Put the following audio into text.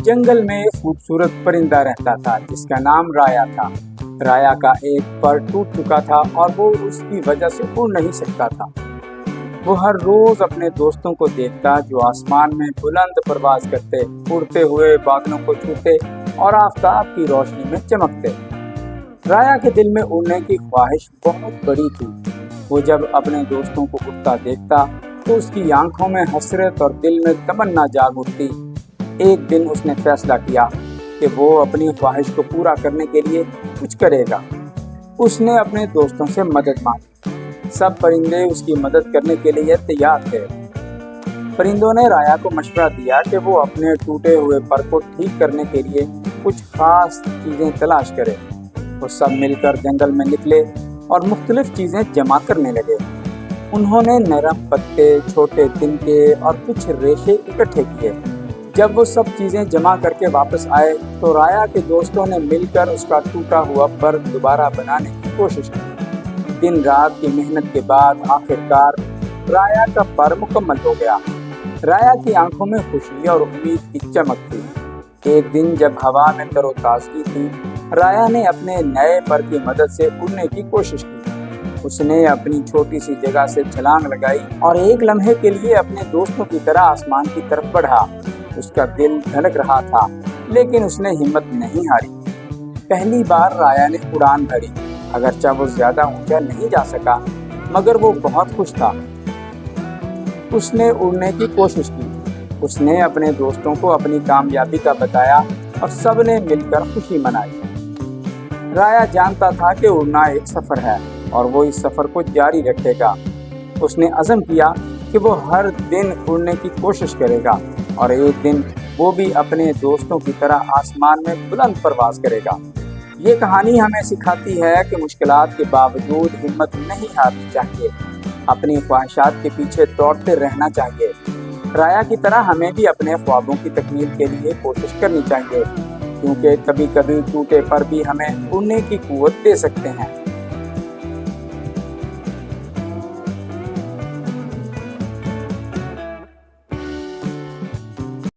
جنگل میں ایک خوبصورت پرندہ رہتا تھا جس کا نام رایا تھا۔ رایا کا ایک پر ٹوٹ چکا تھا اور وہ اس کی وجہ سے اڑ نہیں سکتا تھا۔ وہ ہر روز اپنے دوستوں کو دیکھتا جو آسمان میں بلند پرواز کرتے، اڑتے ہوئے بادلوں کو چھوتے اور آفتاب کی روشنی میں چمکتے۔ رایا کے دل میں اڑنے کی خواہش بہت بڑی تھی۔ وہ جب اپنے دوستوں کو اڑتا دیکھتا تو اس کی آنکھوں میں حسرت اور دل میں تمنا جاگ اٹھتی۔ ایک دن اس نے فیصلہ کیا کہ وہ اپنی خواہش کو پورا کرنے کے لیے کچھ کرے گا۔ اس نے اپنے دوستوں سے مدد مانگی۔ سب پرندے اس کی مدد کرنے کے لیے تیار تھے۔ پرندوں نے رایا کو مشورہ دیا کہ وہ اپنے ٹوٹے ہوئے پر کو ٹھیک کرنے کے لیے کچھ خاص چیزیں تلاش کرے۔ وہ سب مل کر جنگل میں نکلے اور مختلف چیزیں جمع کرنے لگے۔ انہوں نے نرم پتے، چھوٹے تنکے اور کچھ ریشے اکٹھے کیے۔ جب وہ سب چیزیں جمع کر کے واپس آئے تو رایا کے دوستوں نے مل کر اس کا ٹوٹا ہوا پر دوبارہ بنانے کی کوشش کی۔ دن رات کی محنت کے بعد آخرکار رایا کا پر مکمل ہو گیا۔ رایا کی آنکھوں میں خوشی اور امید کی چمک تھی۔ ایک دن جب ہوا میں تر و تازگی تھی، رایا نے اپنے نئے پر کی مدد سے اڑنے کی کوشش کی۔ اس نے اپنی چھوٹی سی جگہ سے چھلانگ لگائی اور ایک لمحے کے لیے اپنے دوستوں کی طرح آسمان کی طرف بڑھا۔ اس کا دل دھڑک رہا تھا لیکن اس نے ہمت نہیں ہاری۔ پہلی بار رایا نے اڑان بھری۔ اگرچہ وہ زیادہ اونچا نہیں جا سکا مگر وہ بہت خوش تھا۔ اس نے اڑنے کی کوشش کی۔ اس نے اپنے دوستوں کو اپنی کامیابی کا بتایا اور سب نے مل کر خوشی منائی۔ رایا جانتا تھا کہ اڑنا ایک سفر ہے اور وہ اس سفر کو جاری رکھے گا۔ اس نے عزم کیا کہ وہ ہر دن اڑنے کی کوشش کرے گا اور ایک دن وہ بھی اپنے دوستوں کی طرح آسمان میں بلند پرواز کرے گا۔ یہ کہانی ہمیں سکھاتی ہے کہ مشکلات کے باوجود ہمت نہیں ہارنی چاہیے، اپنی خواہشات کے پیچھے دوڑتے رہنا چاہیے۔ رایا کی طرح ہمیں بھی اپنے خوابوں کی تکمیل کے لیے کوشش کرنی چاہیے، کیونکہ کبھی کبھی ٹوٹے پر بھی ہمیں اڑنے کی قوت دے سکتے ہیں۔